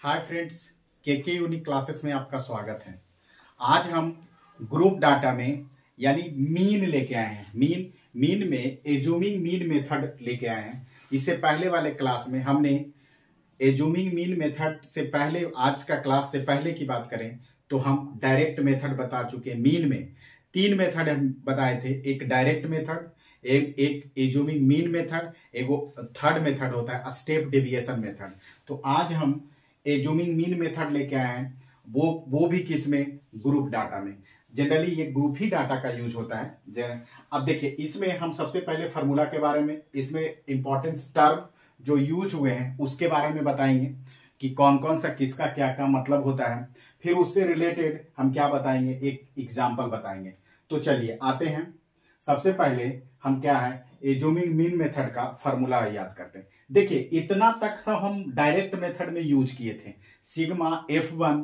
Hi friends, के unique classes में आपका स्वागत है। आज हम ग्रुप डाटा में यानी मीन लेके आए हैं। मीन में एज्यूमिंग मीन मेथड लेके आए हैं। इससे पहले वाले क्लास में हमने एज्यूमिंग मीन मेथड से पहले, आज का क्लास से पहले की बात करें तो हम डायरेक्ट मेथड बता चुके हैं। मीन में 3 मेथड हम बताए थे, एक डायरेक्ट मेथड, एक एज्यूमिंग मीन मेथड, एक वो थर्ड मेथड होता है स्टेप डेविएशन मेथड। तो आज हम एज्यूमिंग मीन मेथड लेके आए हैं, वो भी किस में, ग्रुप डाटा में। जनरली ये ग्रुप ही डाटा का यूज होता है। अब देखिए, इसमें हम सबसे पहले फार्मूला के बारे में, इसमें इंपॉर्टेंस टर्म जो यूज हुए हैं उसके बारे में बताएंगे कि कौन कौन सा किसका क्या क्या मतलब होता है। फिर उससे रिलेटेड हम क्या बताएंगे, एक एग्जाम्पल बताएंगे। तो चलिए आते हैं। सबसे पहले हम क्या है, एज्यूमिंग मीन मेथड का फार्मूला याद करते हैं। देखिए, इतना तक तो हम डायरेक्ट मेथड में यूज किए थे। Sigma F1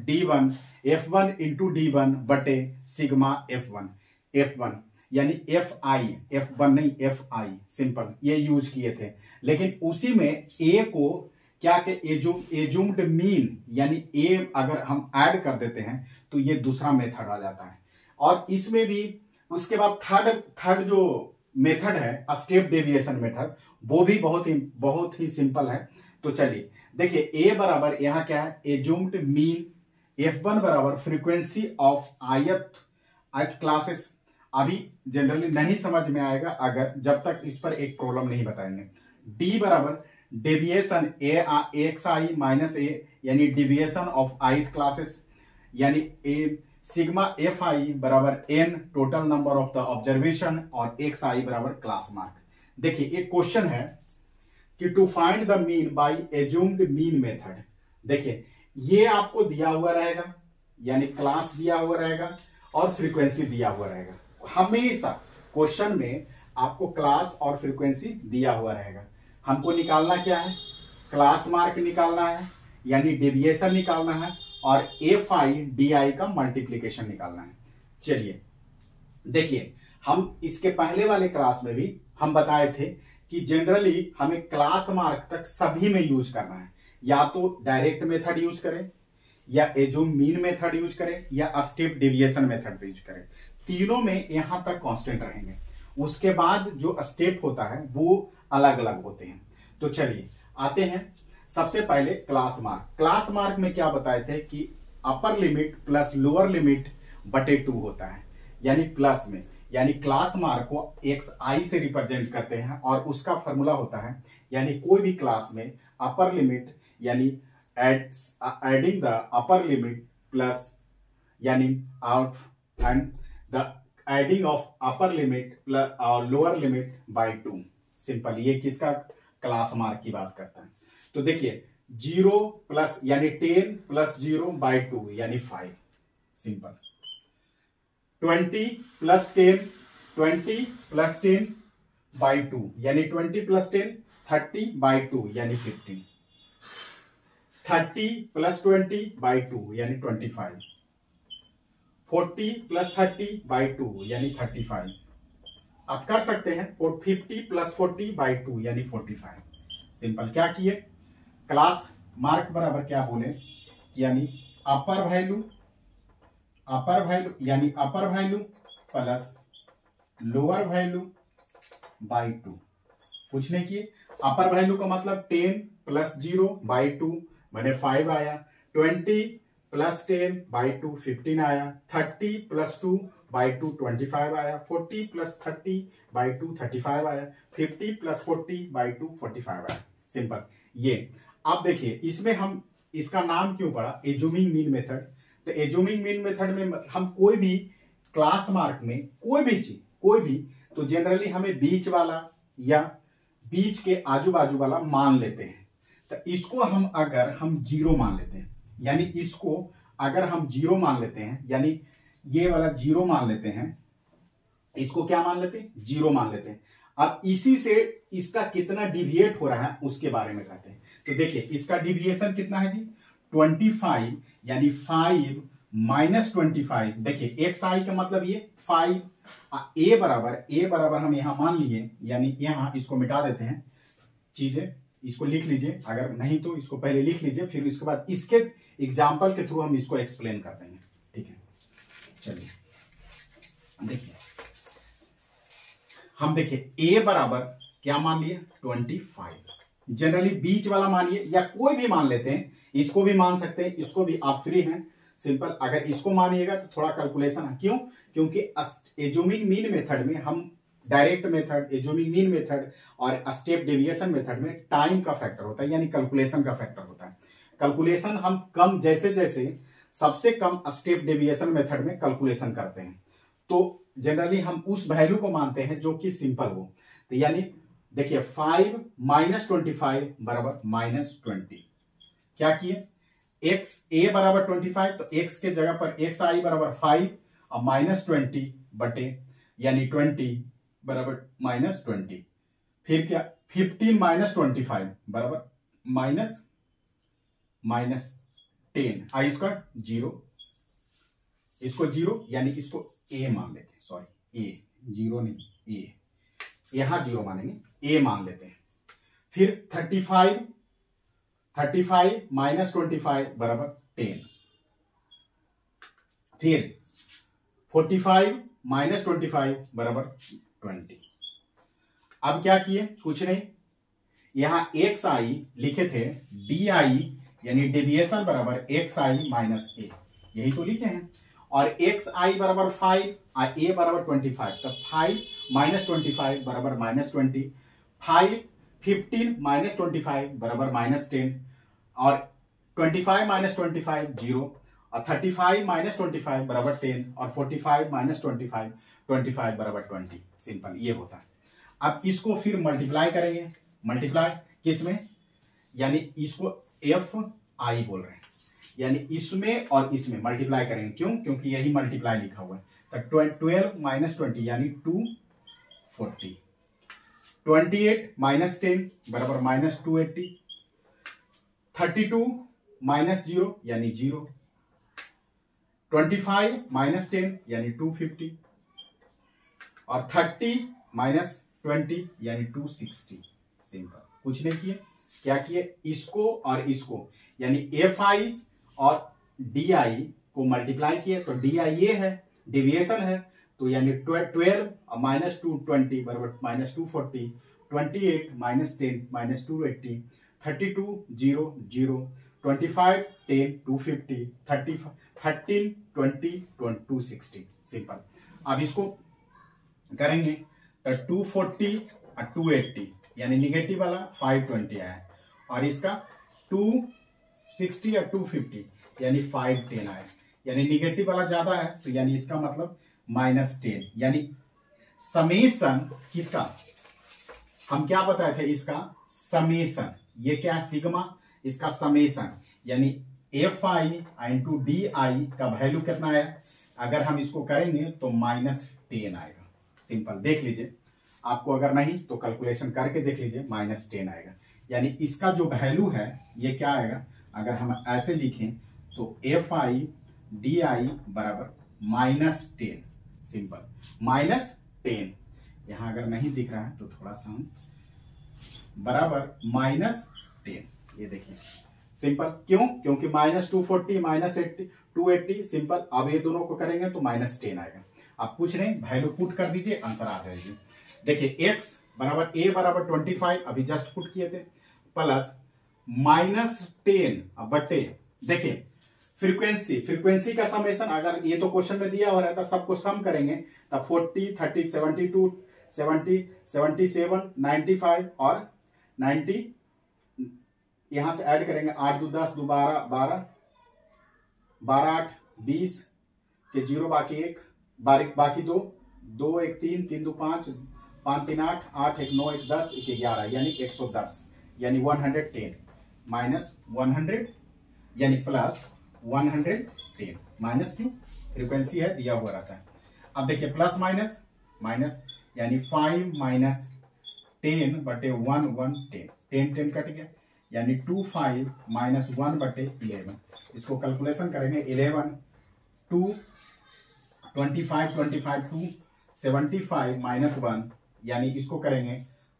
D1 F1 into D1 बटे सिग्मा F1 यानी F1 नहीं Fi, सिंपल ये यूज किए थे। लेकिन उसी में ए को क्या के एज्यूम्ड मीन यानी ए अगर हम ऐड कर देते हैं तो ये दूसरा मेथड आ जाता है। और इसमें भी उसके बाद थर्ड जो मेथड है स्टेप डेविएशन मेथड, वो भी बहुत ही सिंपल है। तो चलिए देखिए, ए बराबर यहां क्या है, एज्यूम्ड मीन, F1 बराबर फ्रीक्वेंसी ऑफ ith क्लासेस। अभी जनरली नहीं समझ में आएगा अगर जब तक इस पर एक प्रॉब्लम नहीं बताएंगे। डी बराबर डेविएशन xi माइनस ए यानी डेविएशन ऑफ ith क्लासेस, यानी ए सिग्मा Fi बराबर n total number of the observation और xi बराबर क्लास मार्क। देखिए, एक क्वेश्चन है कि to find the mean by assumed mean method. देखिए, ये आपको दिया हुआ रहेगा, यानी क्लास दिया हुआ रहेगा और फ्रीक्वेंसी दिया हुआ रहेगा। हमेशा क्वेश्चन में आपको क्लास और फ्रीक्वेंसी दिया हुआ रहेगा। हमको निकालना क्या है, क्लास मार्क निकालना है, यानी डेविएशन निकालना है, और Fi Di का मल्टीप्लीकेशन निकालना है। चलिए देखिए, हम इसके पहले वाले क्लास में भी हम बताए थे कि जनरली हमें क्लास मार्क तक सभी में यूज करना है। या तो डायरेक्ट मेथड यूज करें, या एज्यूम मीन मेथड यूज करें, या स्टेप डेविएशन मेथड यूज करें। तीनों में यहां तक कांस्टेंट रहेंगे। उसके बाद जो स्टेप होता है वो अलग अलग होते हैं। तो चलिए आते हैं। सबसे पहले क्लास मार्क में क्या बताए थे कि अपर लिमिट प्लस लोअर लिमिट बटे 2 होता है, यानी प्लस में, यानी क्लास मार्क को xi से रिप्रेजेंट करते हैं और उसका फॉर्मूला होता है, यानी कोई भी क्लास में अपर लिमिट यानी adding the upper limit plus यानी out and the adding of upper limit plus और लोअर लिमिट बाय 2। सिंपल, ये किसका क्लास मार्क की बात करता है। तो देखिए 0 प्लस यानी 10 प्लस 0 बाय 2 यानी 5। सिंपल। 20 प्लस 10 बाय 2 यानी 20 प्लस 10 30 बाय 2 यानी 15। 30 प्लस 20 बाय 2 यानी 25। 40 प्लस 30 बाय 2 यानी 35। आप कर सकते हैं 50 प्लस 40 बाय 2 यानी 45। सिंपल, क्या किए, क्लास मार्क बराबर क्या बोले, यानी अपर वैल्यू यानी अपर value plus lower value by 2। कुछ नहीं किए, अपर वैल्यू का मतलब 10 प्लस 0 बाय 2 मैंने 5 आया, 20 प्लस 10 बाय 2 15 आया, 30 प्लस 2 बाय 2 25 आया, 40 प्लस 30 बाय 2 35 आया, 50 प्लस 40 बाय 2 45 आया। सिंपल। ये अब देखिए, इसमें हम इसका नाम क्यों पड़ा, एज्यूमिंग मीन मेथड। तो एज्यूमिंग मीन मेथड में हम कोई भी क्लास मार्क में कोई भी चीज, कोई भी, तो जनरली हमें बीच वाला या बीच के आजू बाजू वाला मान लेते हैं। तो इसको अगर हम 0 मान लेते हैं, यानी इसको अगर हम 0 मान लेते हैं, यानी ये वाला 0 मान लेते हैं, इसको क्या मान लेते हैं, 0 मान लेते हैं। अब इसी से इसका कितना डिविएट हो रहा है उसके बारे में कहते हैं। तो देखिए, इसका डिविएशन कितना है जी, 25 यानी 5 माइनस 25। देखिए xi का मतलब ये 5। ए बराबर हम यहां मान लिए, यानी यहां इसको मिटा देते हैं चीजें, इसको लिख लीजिए, अगर नहीं तो इसको पहले लिख लीजिए, फिर इसके बाद इसके एग्जाम्पल के थ्रू हम इसको एक्सप्लेन कर देंगे। ठीक है, चलिए देखिए, हम देखिए ए बराबर क्या मान लिए 25। जनरली बीच वाला मानिए या कोई भी मान लेते हैं, इसको भी मान सकते हैं, इसको भी, आप फ्री हैं। सिंपल, अगर इसको मानिएगा तो थोड़ा कैलकुलेशन है, क्यों? क्योंकि एज्यूमिंग मीन मेथड में हम direct method, assuming mean method और स्टेप डेविएशन मेथड में टाइम का फैक्टर होता है, यानी कैलकुलेशन का फैक्टर होता है। कैलकुलेशन हम कम, जैसे जैसे सबसे कम स्टेप डेविएशन मेथड में कैलकुलेशन करते हैं, तो जनरली हम उस वैल्यू को मानते हैं जो कि सिंपल हो। तो यानी देखिए 5 - 25 बराबर -20। क्या किए? x a बराबर 25, तो x के जगह पर x आई बराबर 5 और -20 बटे यानी 20 बराबर -20। फिर क्या? 15 - 25 बराबर -10 आई स्क्वायर 0, इसको 0 यानी इसको a मान लेते हैं, सॉरी a, 0 नहीं a, यहां 0 मानेंगे, a मान लेते हैं। फिर 35 - 25 बराबर 10। फिर 45 - 25 बराबर 20। अब क्या किए? कुछ नहीं, यहां एक्स आई लिखे थे, डी आई यानी डेविएशन बराबर एक्स आई माइनस ए, यही तो लिखे हैं। और एक्स आई बराबर 5 और ए बराबर 25, तो 5 - 25 बराबर -20, 5 15 - 25 बराबर -10, और 25 - 25 0, और 35 - 25 बराबर 10, और 45 - 25 बराबर 20। सिंपल, ये होता है। अब इसको फिर मल्टीप्लाई करेंगे, मल्टीप्लाई किस में? यानी इसको एफ आई बोल रहे हैं, यानी इसमें और इसमें मल्टीप्लाई करेंगे। क्यों? क्योंकि यही मल्टीप्लाई लिखा हुआ है। तो 12 - 20 यानी 240, 28 - 10 बराबर -280, 32 - 0 यानी 0, 25 - 10 यानी 250, और 30 - 20 यानी 260। सिंपल, कुछ नहीं किए। क्या किए? इसको और इसको यानी एफ आई और डी आई को मल्टीप्लाई किए, तो डी आई ये है, डेविएशन है, तो यानी 12 - 220 बराबर -240, 28 - 10 -280, 32 0 0, 25 10 250, 13 20 260। सिंपल, अब इसको करेंगे तो 240 और 280 यानी निगेटिव वाला 520 आया, और इसका 260 और 250 यानी 510 आया, यानी निगेटिव वाला ज्यादा है, तो यानी इसका मतलब -10। यानी समेशन किसका, हम क्या बताए थे? इसका समेशन, ये क्या है? सिग्मा, इसका समेशन यानी F I into D I का वैल्यू कितना है? अगर हम इसको करेंगे तो -10 आएगा। सिंपल, देख लीजिए, आपको अगर नहीं तो कैलकुलेशन करके देख लीजिए, -10 आएगा। यानी इसका जो वैल्यू है ये क्या आएगा? अगर हम ऐसे लिखें तो एफ आई डी आई बराबर -10। सिंपल, -10। यहां अगर नहीं दिख रहा है तो थोड़ा सा हम बराबर -10, ये देखिए। सिंपल, क्यों? क्योंकि -240 -80 280। सिंपल, अब ये दोनों को करेंगे तो -10 आएगा। आप कुछ नहीं, वैल्यू पुट कर दीजिए, आंसर आ जाएगी। देखिए x बराबर a बराबर 25 अभी जस्ट पुट किए थे, प्लस -10 बटे, देखिए फ्रीक्वेंसी का समेशन, अगर ये तो क्वेश्चन में दिया हो रहता, सबको सम करेंगे तब 40 30 72 70 77 95 और 90, यहां से ऐड करेंगे 8 2 10 2 12 12 12 8 20 के 0 बाकी 1 बाकी 2 2 1 3 3 2 5 5 3 8 8 1 9 1 10 1 11 यानी 110, यानी 110 माइनस 100 यानी प्लस 110। माइनस क्यों? फ्रीक्वेंसी है, दिया हुआ रहता है। अब देखिए प्लस माइनस माइनस यानी 5 - 10 बटे 1 1 10 10 10 कट गया, यानी 25 - 1 बटे 11। इसको कैलकुलेशन करेंगे, 11 2 25 25 2 75 -1, यानी इसको करेंगे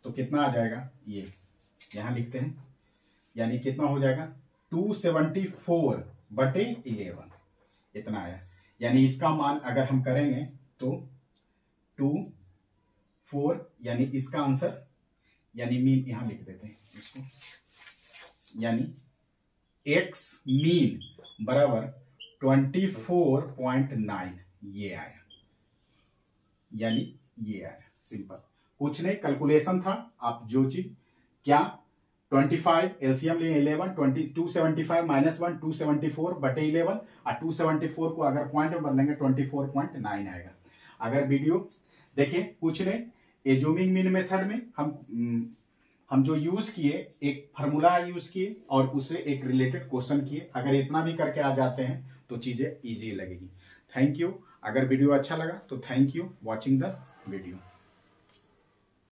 तो कितना आ जाएगा? ये यहां लिखते हैं, यानी कितना हो जाएगा 274/11 इतना आया। यानी इसका मान अगर हम करेंगे तो 24, यानी इसका आंसर, यानी मीन यहां लिख देते हैं इसको, यानी x मीन बराबर 24.9 ये आया, यानी ये आया। सिंपल, कुछ नहीं, कैलकुलेशन था। आप जो चीज क्या 25 एलसीएम लिए 11, 275 माइनस 1 274/11 और 274 को अगर पॉइंट में बदलेंगे 24.9 आएगा। अगर वीडियो देखिए, कुछ नहीं, एज्यूमिंग मीन मेथड में हम जो यूज किए, एक फार्मूला यूज किए और उससे एक रिलेटेड क्वेश्चन किए। अगर इतना भी करके आ जाते हैं तो चीजें इजी लगेगी। Thank you. अगर वीडियो अच्छा लगा तो thank you watching the video.